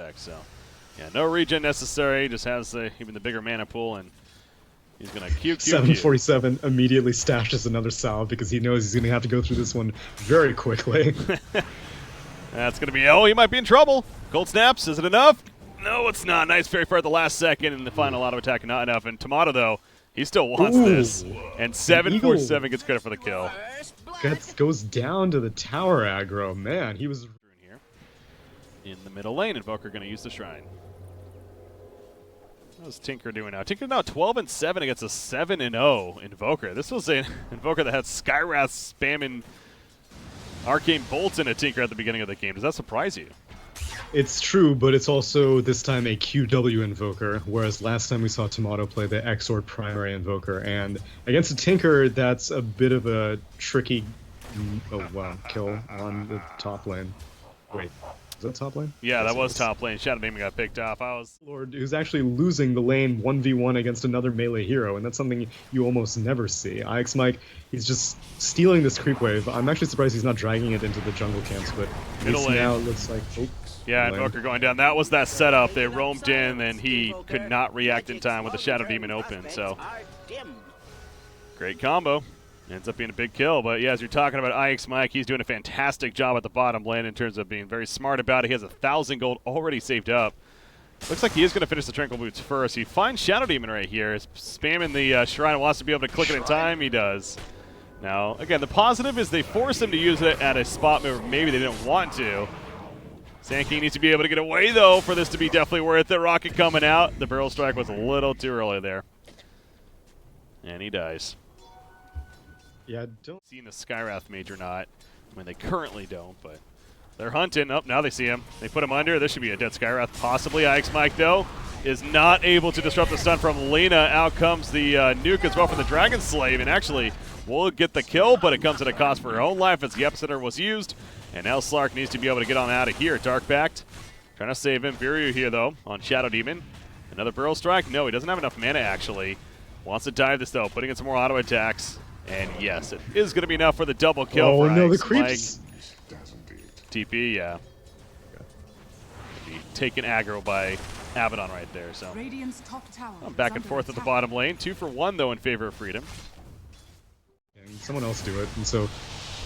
effect. So, yeah, no regen necessary. Just has even the bigger mana pool, and he's going to Q. 747 immediately stashes another salve because he knows he's going to have to go through this one very quickly. That's going to be, oh, he might be in trouble. Cold snaps, is it enough? No, it's not. Nice fairy fire at the last second, and the final auto attack not enough. And Timado, though, he still wants this. And 747 gets credit for the kill. Goes down to the tower aggro. Man, he was here in the middle lane. Invoker going to use the shrine. How's Tinker doing now? Tinker now 12-7 against a 7-0 Invoker. This was an Invoker that had Skywrath spamming Arcane Bolts in a Tinker at the beginning of the game. Does that surprise you? It's true, but it's also this time a QW Invoker, whereas last time we saw Timado play the Exort Primary Invoker, and against a Tinker, that's a bit of a tricky kill on the top lane. Wait, is that top lane? Yeah, that was top lane. Shadow.Demon got picked off. Lord, who's actually losing the lane 1v1 against another melee hero, and that's something you almost never see. Mike, he's just stealing this creep wave. I'm actually surprised he's not dragging it into the jungle camps, but now it looks like... Oh, yeah, Invoker going down. That was that setup. They roamed in, and he could not react in time with the Shadow Demon open. So, great combo. Ends up being a big kill. But, yeah, as you're talking about Mike, he's doing a fantastic job at the bottom lane in terms of being very smart about it. He has 1,000 gold already saved up. Looks like he is going to finish the Tranquil Boots first. He finds Shadow Demon right here. He's spamming the Shrine. Wants to be able to click it in time. He does. Now, again, the positive is they forced him to use it at a spot where maybe they didn't want to. SneyKing needs to be able to get away, though, for this to be definitely worth it. Rocket coming out. The barrel strike was a little too early there. And he dies. Yeah, don't see the Skywrath mage or not. I mean, they currently don't, but they're hunting. Oh, now they see him. They put him under. This should be a dead Skywrath, possibly. Mike, though, is not able to disrupt the stun from Lena. Out comes the nuke as well from the Dragon Slave, and actually will get the kill, but it comes at a cost for her own life as the Epicenter was used. And now Slark needs to be able to get on out of here. Darkbacked, trying to save him. Viryu here, though, on Shadow Demon. Another Barrel Strike. No, he doesn't have enough mana, actually. Wants to dive this, though, putting in some more auto attacks. And yes, it is going to be enough for the double kill. Oh, no, the creeps. TP, yeah. Taken aggro by Abaddon right there. So back and forth at the bottom lane. 2 for 1, though, in favor of Freedom. And someone else do it. And so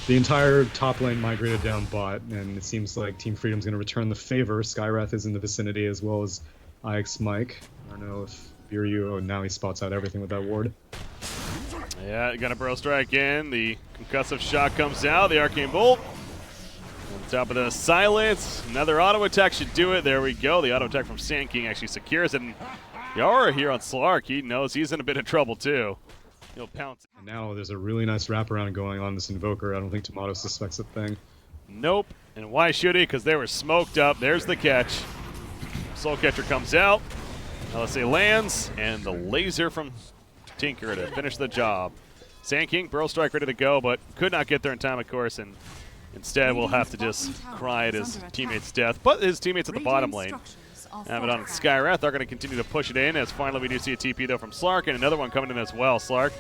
the entire top lane migrated down bot, and it seems like Team Freedom's going to return the favor. Skywrath is in the vicinity as well as Mike. I don't know if Viryu, oh, now he spots out everything with that ward. Yeah, gonna Barrel Strike in. The concussive shot comes out. The Arcane Bolt. On top of the silence. Another auto attack should do it. There we go. The auto attack from SneyKing actually secures it. And Yawar here on Slark. He knows he's in a bit of trouble too. He'll pounce. And now there's a really nice wraparound going on this Invoker. I don't think Timado suspects a thing. Nope. And why should he? Because they were smoked up. There's the catch. Soul Catcher comes out. LSA lands. And the laser from Tinker to finish the job. SneyKing, Barrel Strike ready to go, but could not get there in time, of course, and instead we'll have to just cry at his teammate's death. But his teammates at the bottom lane, Abaddon and Skywrath, are going to continue to push it in, as finally we do see a TP, though, from Slark, and another one coming in as well. Slark,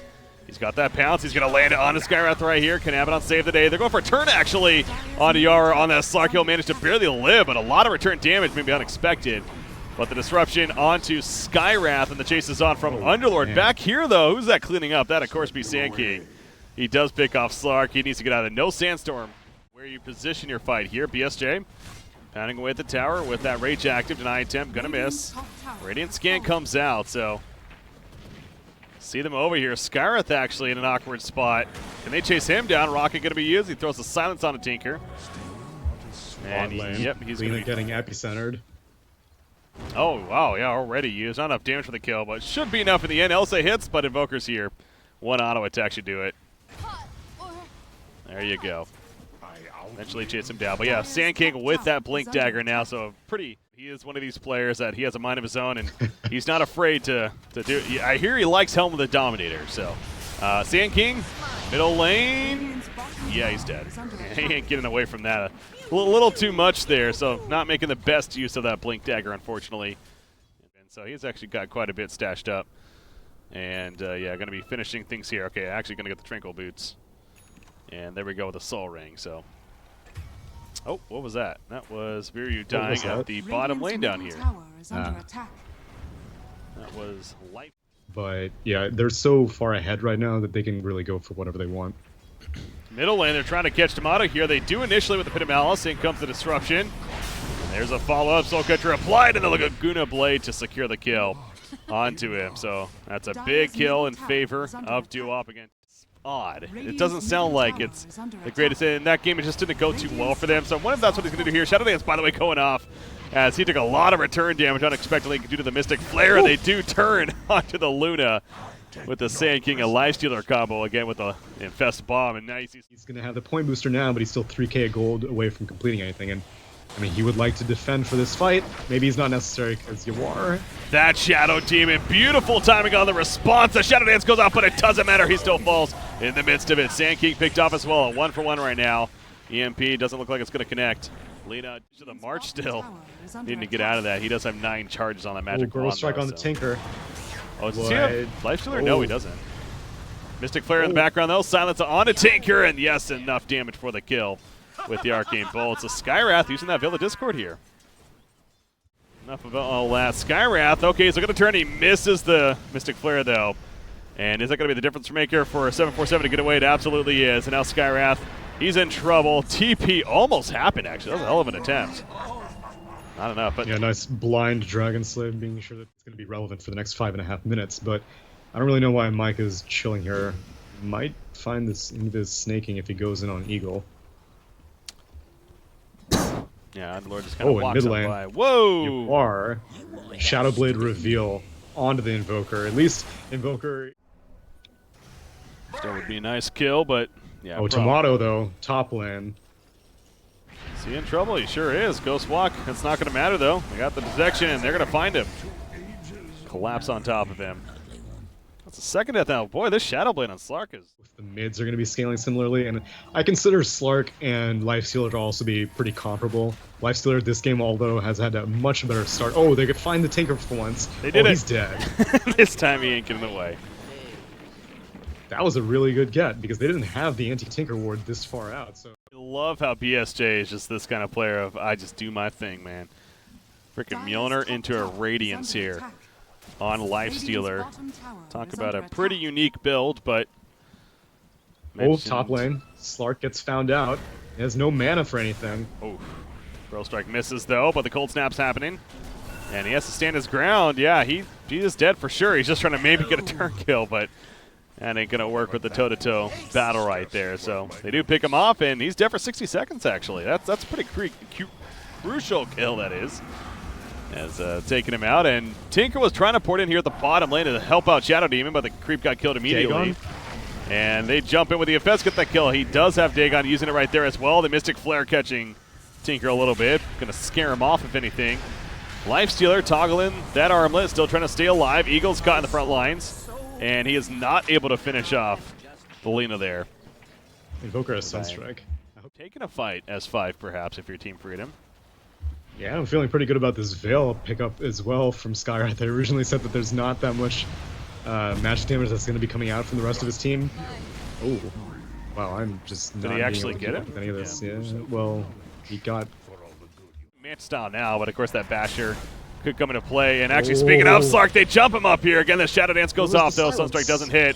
he's got that pounce. He's going to land it on the Skywrath right here. Can Abaddon save the day? They're going for a turn, actually, onto Yawar on that Slark. He'll manage to barely live, but a lot of return damage, maybe unexpected. But the disruption onto Skywrath, and the chase is on from Underlord. Man. Back here, though, who's that cleaning up? That, of course, be SneyKing. He does pick off Slark. He needs to get out of there. No Sandstorm. Where you position your fight here. BSJ pounding away at the tower with that Rage active. Deny attempt. Gonna miss. Radiant Scan comes out, so see them over here. Skywrath actually in an awkward spot. Can they chase him down? Rocket gonna be used. He throws the silence on a Tinker. And yep, he's gonna be getting epicentered. Oh, wow, yeah, already used. Not enough damage for the kill, but should be enough in the end. Elsa hits, but Invoker's here. One auto attack should do it. There you go. Eventually chase him down. But yeah, SneyKing with that Blink Dagger now, so he is one of these players that he has a mind of his own, and he's not afraid to do it. I hear he likes Helm of the Dominator, so. SneyKing, middle lane. Yeah, he's dead. He ain't getting away from that. A little too much there, so not making the best use of that Blink Dagger, unfortunately. And so he's actually got quite a bit stashed up. And yeah, going to be finishing things here. Okay, actually going to get the Tranquil Boots. And there we go with the Soul Ring. So Oh, what was that? That was Viryu dying at the bottom lane down here. That was life. But yeah, they're so far ahead right now that they can really go for whatever they want. Middle lane, they're trying to catch Timado here. They do initially with the Pit of Malice. In comes the disruption. There's a follow-up. Soul Catcher applied, and the Laguna Blade to secure the kill onto him. So that's a big kill in favor of Duop again. It's odd. It doesn't sound like it's the greatest. In that game, it just didn't go too well for them. So I wonder if that's what he's going to do here. Shadow Dance, by the way, going off as he took a lot of return damage unexpectedly due to the Mystic Flare. And they do turn onto the Luna with the Sneyking, a Lifestealer combo again with the Infest Bomb. And nice. He's going to have the point booster now, but he's still 3k gold away from completing anything. And I mean, he would like to defend for this fight. Maybe he's not necessary because Yawar. That Shadow Demon, beautiful timing on the response. The Shadow Dance goes off, but it doesn't matter. He still falls in the midst of it. Sneyking picked off as well, a 1-for-1 right now. EMP doesn't look like it's going to connect. Lena to the March still, needing to get out of that. He does have 9 charges on that magic Girl strike on the Tinker. Oh, does he have Lifestealer? No, he doesn't. Mystic Flare in the background though. Silence on a Tinker, and yes, enough damage for the kill with the Arcane Bolts. A Skywrath using that Veil of Discord here. Enough of all that. Skywrath, okay, so going to turn. He misses the Mystic Flare though. And is that going to be the difference maker for 747 to get away? It absolutely is. And now Skywrath, he's in trouble. TP almost happened actually. That was a hell of an attempt. Not enough, but yeah, nice blind Dragon Slave, being sure that it's going to be relevant for the next 5.5 minutes. But I don't really know why Mike is chilling here. Might find this Invis Sneyking if he goes in on Eagle. Yeah, Lord just kind of walks mid on lane. by. Whoa! You are Shadowblade reveal onto the Invoker. At least Invoker. Still would be a nice kill, but yeah. Oh, Timado though, top lane. Is he in trouble? He sure is. Ghost Walk. It's not going to matter though. They got the detection, and they're going to find him. Collapse on top of him. That's the second death now. Boy, this Shadowblade on Slark is. The mids are going to be scaling similarly, and I consider Slark and Lifestealer to also be pretty comparable. Lifestealer this game, although, has had a much better start. Oh, they could find the Tinker for once. They did it. He's dead. This time he ain't getting away. That was a really good get, because they didn't have the anti-Tinker ward this far out. So I love how BSJ is just this kind of player of, I just do my thing, man. Freaking Mjolnir into a Radiance here on Lifestealer. Talk about a pretty unique build, but... Oh, top lane. Slark gets found out. He has no mana for anything. Oh, Bro Strike misses though, but the cold snap's happening. And he has to stand his ground. Yeah, he is dead for sure. He's just trying to maybe get a turn kill, but that ain't going to work with the toe-to-toe battle right there. So they do pick him off, and he's dead for 60 seconds, actually. That's pretty crucial kill, that is. As taking him out, and Tinker was trying to port in here at the bottom lane to help out Shadow Demon, but the creep got killed immediately. Dagon? And they jump in with the Infest, get that kill. He does have Dagon using it right there as well. The Mystic Flare catching Tinker a little bit. Going to scare him off, if anything. Lifestealer toggling that armlet, still trying to stay alive. Eagle's caught in the front lines, and he is not able to finish off the Lena there. Invoker has Sunstrike. Taking a fight, S5 perhaps, if you're Team Freedom. Yeah, I'm feeling pretty good about this Veil pickup as well from Skywrath. They originally said that there's not that much magic damage that's going to be coming out from the rest of his team. Oh, wow, I'm just not Did he actually get it? Any of this. Yeah, well, he got Match style now, but of course that Basher could come into play. And actually, speaking of Slark, they jump him up here. Again, the Shadow Dance goes off, though. Sunstrike doesn't hit.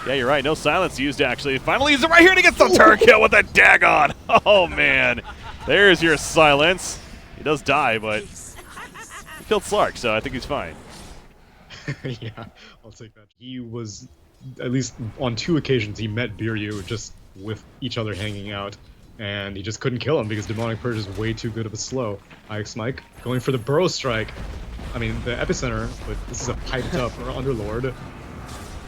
Yeah, you're right. No silence used, actually. Finally uses it right here, and he gets the turn kill with that Dagon. Oh, man. There's your silence. He does die, but he killed Slark, so I think he's fine. Yeah, I'll take that. He was, at least on 2 occasions, he met Biryu just with each other hanging out, and he just couldn't kill him because Demonic Purge is way too good of a slow. Ix Mike going for the Burrow Strike. I mean, the Epicenter, but this is a piped up Underlord.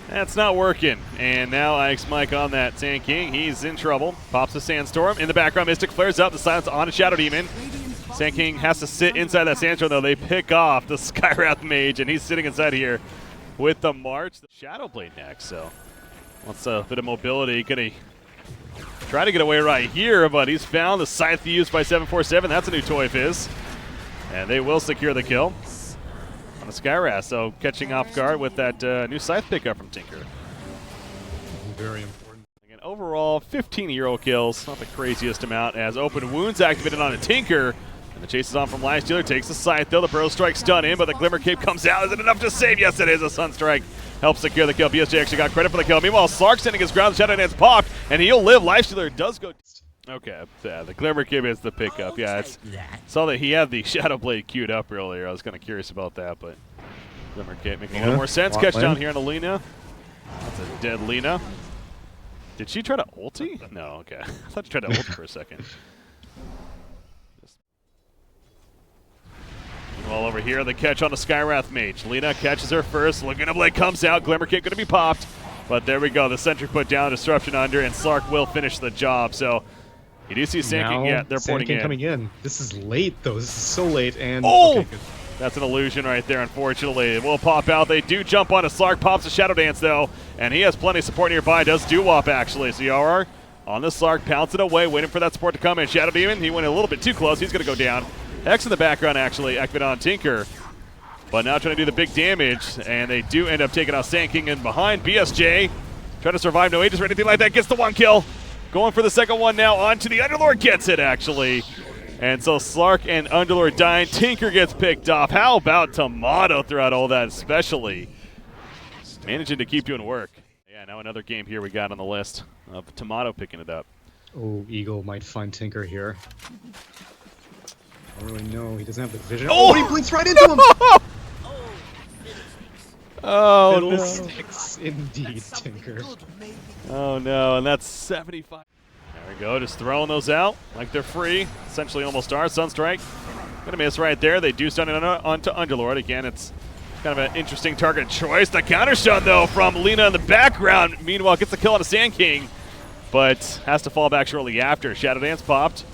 That's not working. And now Ix Mike on that Sneyking. He's in trouble. Pops the Sandstorm. In the background, Mystic flares up. The silence on a Shadow Demon. Sneyking has to sit inside that Sandstorm, though. They pick off the Skywrath Mage, and he's sitting inside here with the March. The Shadowblade next, so wants a bit of mobility. Gonna try to get away right here, but he's found the Scythe used by 747. That's a new toy of his. And they will secure the kill on the Skywrath, so catching off guard with that new Scythe pickup from Tinker. Very important. Again, overall, 15 hero kills, not the craziest amount, as open wounds activated on a Tinker. And the chase is on from Lion Stealer, takes the scythe though, the Bro Strike stun in, but the Glimmer Cape comes out. Is it enough to save? Yes, it is. A Sunstrike helps secure the kill. BSJ actually got credit for the kill. Meanwhile, Slark standing his ground, Shadow Dance popped, and he'll live. Lion Stealer does go. Okay, yeah, the Glimmer Cape is the pickup. Yeah, saw that he had the Shadow Blade queued up earlier. I was kind of curious about that, but Glimmer Cape making a little more sense. Catch down here on the Lina. That's a dead Lina. Did she try to ulti? No, okay. I thought she tried to ulti for a second. Meanwhile, over here, the catch on the Skywrath Mage. Lina catches her first. Laguna Blade comes out. Glimmer Cape going to be popped. But there we go. The sentry put down, Disruption under, and Slark will finish the job. So you do see Sneyking. Yeah, they're porting in. Coming in. This is late, though. This is so late. And oh! Okay, that's an illusion right there, unfortunately. It will pop out. They do jump on a Slark, pops a Shadow Dance, though, and he has plenty of support nearby. Does Doo-Wop, actually. So Yawar on the Slark, pouncing away, waiting for that support to come in. Shadow Demon, he went a little bit too close. He's going to go down. Hex in the background, actually, activated on Tinker. But now trying to do the big damage, and they do end up taking out Sneyking in behind. BSJ trying to survive, no ages or anything like that, gets the one kill. Going for the second one now, onto the Underlord, gets it, actually. And so Slark and Underlord dying. Tinker gets picked off. How about Timado throughout all that, especially? Managing to keep doing work. Yeah, now another game here we got on the list of Timado picking it up. Oh, Eagle might find Tinker here. I don't really know. He doesn't have the vision. Oh, he blinks right into him! Oh, Fiddlesticks, indeed, Tinker. Oh, no, and that's 75. There we go, just throwing those out like they're free. Essentially almost are. Sunstrike gonna miss right there. They do stun it onto Underlord. Again, it's kind of an interesting target choice. The counter stun, though, from Lina in the background. Meanwhile, gets the kill on a Sneyking, but has to fall back shortly after. Shadow Dance popped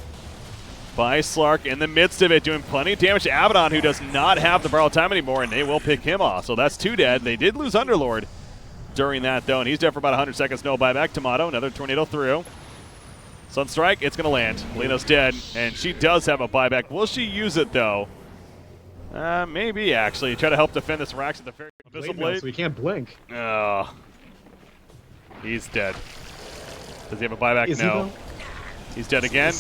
by Slark in the midst of it, doing plenty of damage to Abaddon, who does not have the borrowed time anymore, and they will pick him off. So that's 2 dead. They did lose Underlord during that, though, and he's dead for about 100 seconds. No buyback. Timado, another tornado through. Sunstrike, it's going to land. Lina's dead, and she does have a buyback. Will she use it, though? Maybe, actually. Try to help defend this Rax at the fair. Blade so he can't blink. Oh. He's dead. Does he have a buyback? Is no. He's dead again.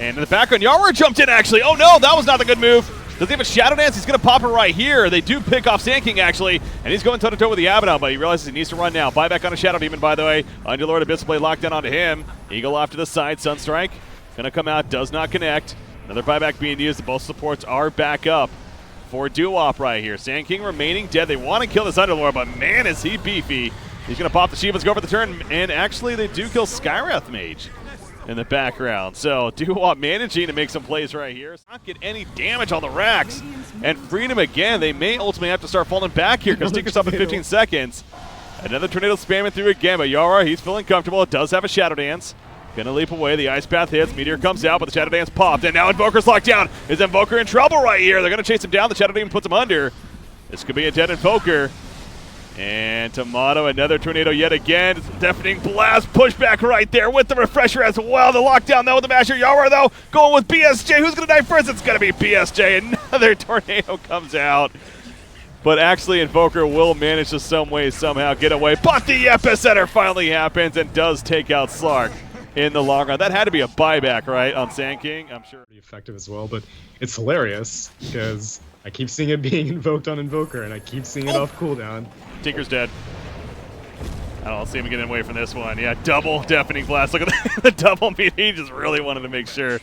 And in the background, Yawar jumped in, actually. Oh, no, that was not the good move. Does he have a Shadow Dance? He's going to pop her right here. They do pick off Sneyking, actually, and he's going toe-to-toe with the Abaddon, but he realizes he needs to run now. Buyback on a Shadow Demon, by the way. Underlord Abyss Blade locked down onto him. Eagle off to the side. Sunstrike going to come out, does not connect. Another buyback being used. Both supports are back up for Doo-Wop right here. Sneyking remaining dead. They want to kill this Underlord, but man, is he beefy. He's going to pop the Shivas, go for the turn, and actually they do kill Skywrath Mage in the background. So Doo-Wop managing to make some plays right here. Not get any damage on the racks. And Freedom again, they may ultimately have to start falling back here because Tinker's up in 15 seconds. Another tornado spamming through again, but Yawar, he's feeling comfortable. It does have a Shadow Dance. Gonna leap away, the Ice Path hits, Meteor comes out, but the Shadow Dance popped, and now Invoker's locked down. Is Invoker in trouble right here? They're gonna chase him down, the Shadow Demon puts him under. This could be a dead Invoker. And Timado, another tornado yet again. Deafening blast, pushback right there with the refresher as well. The lockdown though with the masher. Yawar though going with BSJ. Who's going to die first? It's going to be BSJ. Another tornado comes out. But actually Invoker will manage to some way, somehow get away. But the epicenter finally happens and does take out Slark in the long run. That had to be a buyback, right, on Sneyking? I'm sure. Pretty effective as well, but it's hilarious because I keep seeing it being invoked on Invoker, and I keep seeing it off cooldown. Tinker's dead. I don't see him getting away from this one. Yeah, double deafening blast. Look at the double meat. He just really wanted to make sure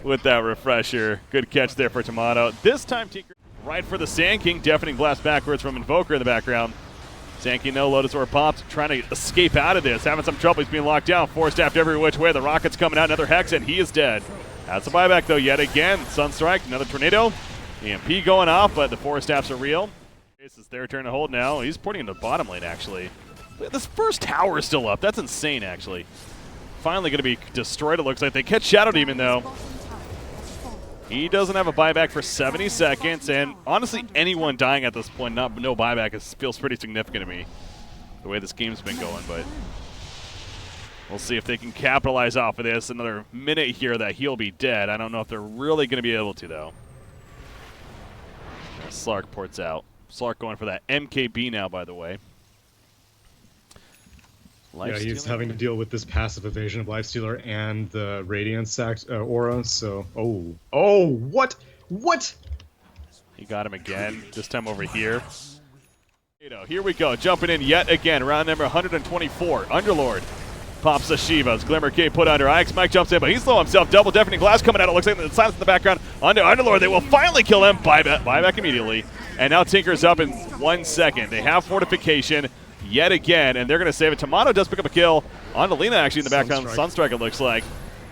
with that refresher. Good catch there for Timado. This time Tinker right for the Sneyking. Deafening blast backwards from Invoker in the background. Sneyking, no Lotus Orb popped, trying to escape out of this. Having some trouble. He's being locked down. Force-staffed every which way. The rocket's coming out. Another Hex, and he is dead. That's a buyback, though, yet again. Sunstrike, another tornado. EMP going off, but the Force-staffs are real. It's their turn to hold now. He's porting into the bottom lane, actually. This first tower is still up. That's insane, actually. Finally going to be destroyed, it looks like. They catch Shadow Demon, though. He doesn't have a buyback for 70 seconds, and honestly, anyone dying at this point, no buyback, feels pretty significant to me, the way this game's been going, but we'll see if they can capitalize off of this. Another minute here that he'll be dead. I don't know if they're really going to be able to, though. Slark ports out. Slark going for that MKB now, by the way. Yeah, he's having to deal with this passive evasion of Lifestealer and the Radiance aura, so... Oh, what? What? He got him again, this time over here. Here we go, jumping in yet again, round number 124. Underlord pops the Shiva's. Glimmer K put under. IX Mike jumps in, but he's low himself. Double deafening glass coming out. It looks like the silence in the background. Under Underlord, they will finally kill him. Buyback immediately. And now Tinker's up in 1 second. They have fortification yet again, and they're going to save it. Timado does pick up a kill on Lina actually in the background. Sunstrike, it looks like.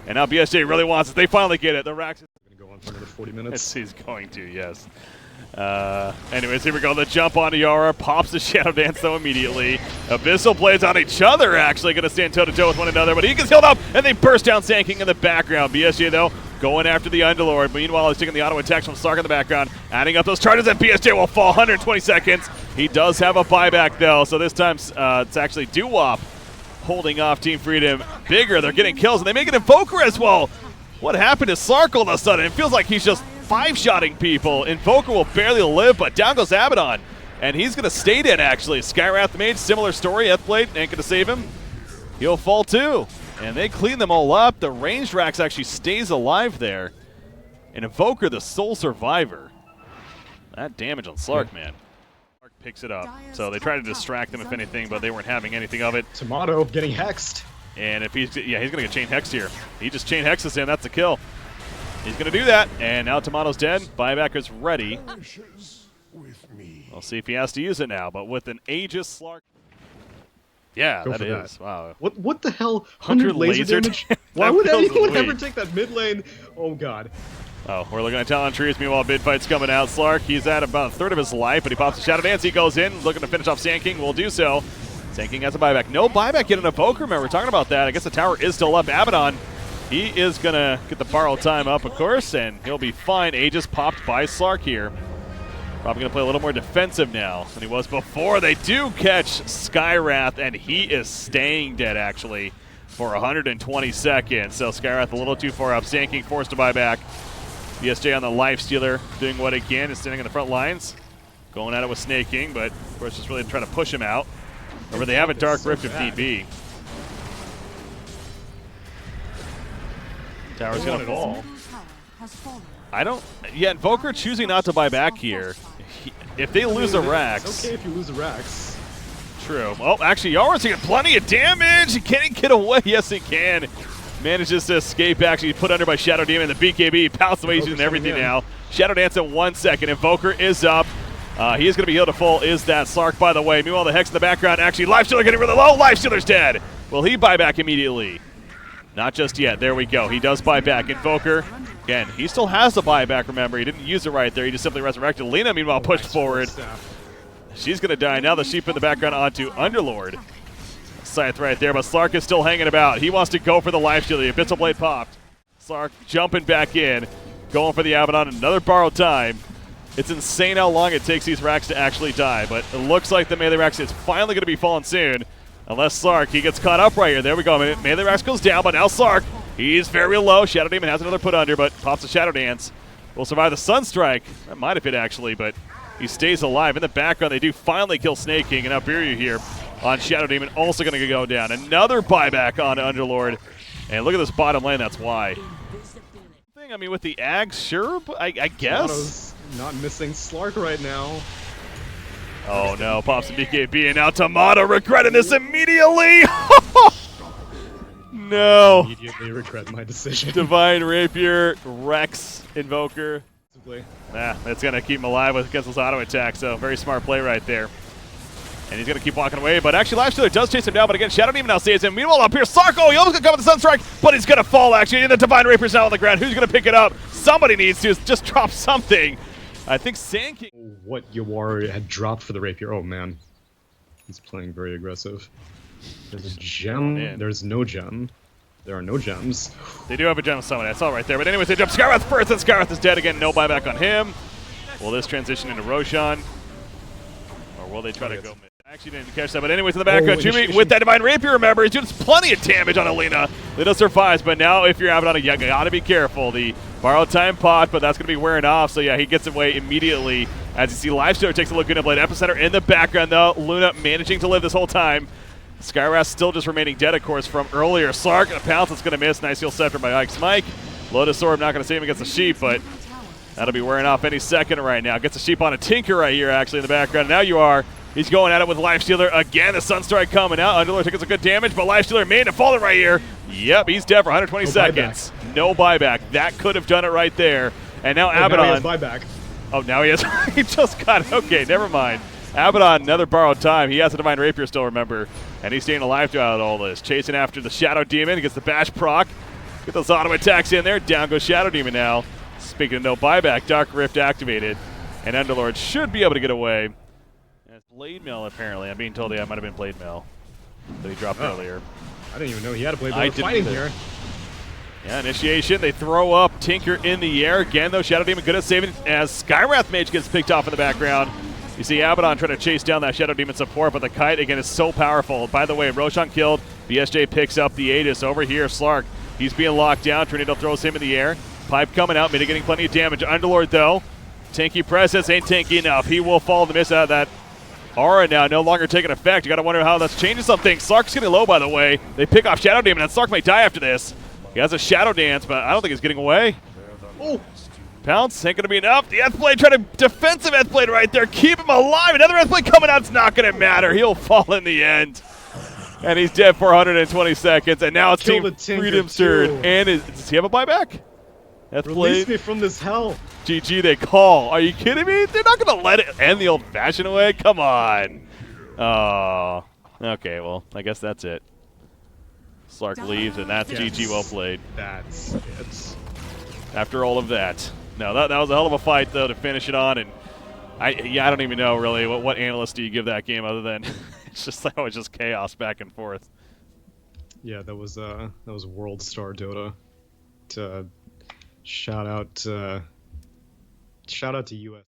And now BSJ really wants it. They finally get it. The Rax is going to go on for another 40 minutes. He's going to, yes. Anyways, here we go. The jump onto Yawar. Pops the Shadow Dance, though, immediately. Abyssal Blades on each other, actually. Going to stand toe-to-toe with one another, but he gets healed up, and they burst down Sneyking in the background. BSJ, though, going after the Underlord. Meanwhile, he's taking the auto attacks from Stark in the background, adding up those charges, and BSJ will fall 120 seconds. He does have a buyback, though, so this time it's actually Doo-Wop holding off Team Freedom. Bigger, they're getting kills, and they make an Invoker as well. What happened to Sark all of a sudden? It feels like he's just five-shotting people. Invoker will barely live, but down goes Abaddon. And he's going to stay dead, actually. Skywrath Mage, similar story. F-Blade ain't going to save him. He'll fall, too. And they clean them all up. The ranged Rax actually stays alive there. And Invoker, the sole survivor. That damage on Slark, man. Slark picks it up. So they try to distract them, if anything, but they weren't having anything of it. Timado getting hexed. And if he's going to get chain hexed here. He just chain hexes him. That's a kill. He's going to do that, and now Timado's dead. Buyback is ready. We'll see if he has to use it now, but with an Aegis Slark. Yeah, that is. Wow. What the hell? 100 laser damage? Why would anyone ever take that mid lane? Oh, God. Oh, we're looking at Talon Trees. Meanwhile, bid fight's coming out. Slark, he's at about a third of his life, but he pops the Shadow Dance. He goes in, looking to finish off Sneyking. Will do so. Sneyking has a buyback. No buyback yet in Invoker, man. We're talking about that. I guess the tower is still up. Abaddon. He is going to get the borrow time up, of course, and he'll be fine. Aegis popped by Slark here. Probably going to play a little more defensive now than he was before. They do catch Skywrath, and he is staying dead, actually, for 120 seconds. So Skywrath a little too far up. Sneyking forced to buy back. BSJ on the Lifestealer, doing what he can, is standing in the front lines. Going at it with Sneyking, but, of course, just really trying to push him out. Remember, they have a Dark Rift if need be. Tower's going to fall. Yeah, Invoker choosing not to buy back here. If they lose a Rax. It's okay if you lose a Rax. True. Well, actually, Yawar's taking plenty of damage. Can he get away? Yes, he can. Manages to escape, actually put under by Shadow Demon. The BKB pounds away, using everything now. Shadow Dance in 1 second. Invoker is up. He is going to be healed to full. Is that Slark, by the way? Meanwhile, the Hex in the background. Actually, Lifestealer getting really low. Lifestealer's dead. Will he buy back immediately? Not just yet. There we go. He does buy back. Invoker, again, he still has the buyback, remember. He didn't use it right there. He just simply resurrected. Lina, meanwhile, pushed forward. She's going to die. Now the sheep in the background onto Underlord. Scythe right there, but Slark is still hanging about. He wants to go for the Lifesteal. The Abyssal Blade popped. Slark jumping back in, going for the Abaddon. Another borrowed time. It's insane how long it takes these Rax to actually die, but it looks like the Melee Rax is finally going to be falling soon. Unless Slark, he gets caught up right here. There we go. Melee Rax goes down, but now Slark, he's very low. Shadow Demon has another put under, but pops the Shadow Dance. Will survive the Sunstrike. That might have hit, actually, but he stays alive. In the background, they do finally kill Sneyking, and now Biryu here on Shadow Demon also going to go down. Another buyback on Underlord. And look at this bottom lane, that's why. I mean, with the Ags, sure, but I guess. Not missing Slark right now. Oh no, pops the BKB, and now Timado regretting this immediately! No. Immediately regret my decision. Divine Rapier, Rex, Invoker. That's going to keep him alive against his auto attack, so very smart play right there. And he's going to keep walking away, but actually Lifestealer does chase him down, but again, Shadow Demon now saves him. Meanwhile, up here, Sarko, he almost going to come with the Sunstrike, but he's going to fall, actually, and the Divine Rapier's now on the ground. Who's going to pick it up? Somebody needs to just drop something. I think Sneyking. What Yawar had dropped for the Rapier. Oh, man. He's playing very aggressive. There's a gem. There's no gem. There are no gems. They do have a gem summon. That's all right there. But anyways, they jump Skywrath first, and Skywrath is dead again. No buyback on him. Will this transition into Roshan? Or will they try to go mid? Actually didn't catch that. But anyways, in the background, Jubei with that Divine Rapier, remember, he's doing plenty of damage on Alina. Lina survives, but now if you're Abaddon, you gotta be careful. The borrowed time pot, but that's gonna be wearing off. So yeah, he gets away immediately. As you see, Lifestealer takes a look at Blade Epicenter in the background, though. Luna managing to live this whole time. Skywrath still just remaining dead, of course, from earlier. Slark, a pounce that's going to miss. Nice heal scepter by Ike's Mike. Lotus Orb not going to save him against the sheep, but that'll be wearing off any second right now. Gets a sheep on a Tinker right here, actually, in the background. Now Yawar. He's going at it with Lifestealer again. The Sunstrike coming out. Underlord takes a good damage, but Lifestealer made it falling right here. Yep, he's dead for 120 seconds. No buyback. That could have done it right there. And now Abaddon. Now he has buyback. Oh, now he has. He just got it. Okay, never mind. Abaddon, another borrowed time. He has a Divine Rapier still, remember. And he's staying alive throughout all this. Chasing after the Shadow Demon. He gets the bash proc. Get those auto attacks in there. Down goes Shadow Demon now. Speaking of no buyback, Dark Rift activated. And Underlord should be able to get away. That's Blade Mail, apparently. I'm being told that might have been Blade Mail that he dropped earlier. I didn't even know he had a Blade Mail. I didn't fighting either. here. Yeah, initiation. They throw up Tinker in the air. Again, though, Shadow Demon good at saving as Skywrath Mage gets picked off in the background. You see Abaddon trying to chase down that Shadow Demon support, but the kite, again, is so powerful. By the way, Roshan killed. BSJ picks up the Aegis over here. Slark, he's being locked down. Tornado throws him in the air. Pipe coming out, mitigating plenty of damage. Underlord, though, tanky presence ain't tanky enough. He will fall the miss out of that aura now, no longer taking effect. You got to wonder how that's changing something. Slark's getting low, by the way. They pick off Shadow Demon, and Slark might die after this. He has a Shadow Dance, but I don't think he's getting away. Oh, pounce ain't going to be enough. The Earthblade trying to defensive Earthblade right there. Keep him alive. Another Earthblade coming out. It's not going to matter. He'll fall in the end. And he's dead for 120 seconds. And now it's Team Freedom's turn. And does he have a buyback? Release me from this hell. GG, they call. Are you kidding me? They're not going to let it end the old-fashioned way? Come on. Oh. Okay, well, I guess that's it. Slark leaves, and that's GG, well played. That's it. After all of that. No, that was a hell of a fight, though, to finish it on. And I don't even know, really, what analyst do you give that game other than it's just that was just chaos back and forth. Yeah, that was World Star Dota. Shout out to US.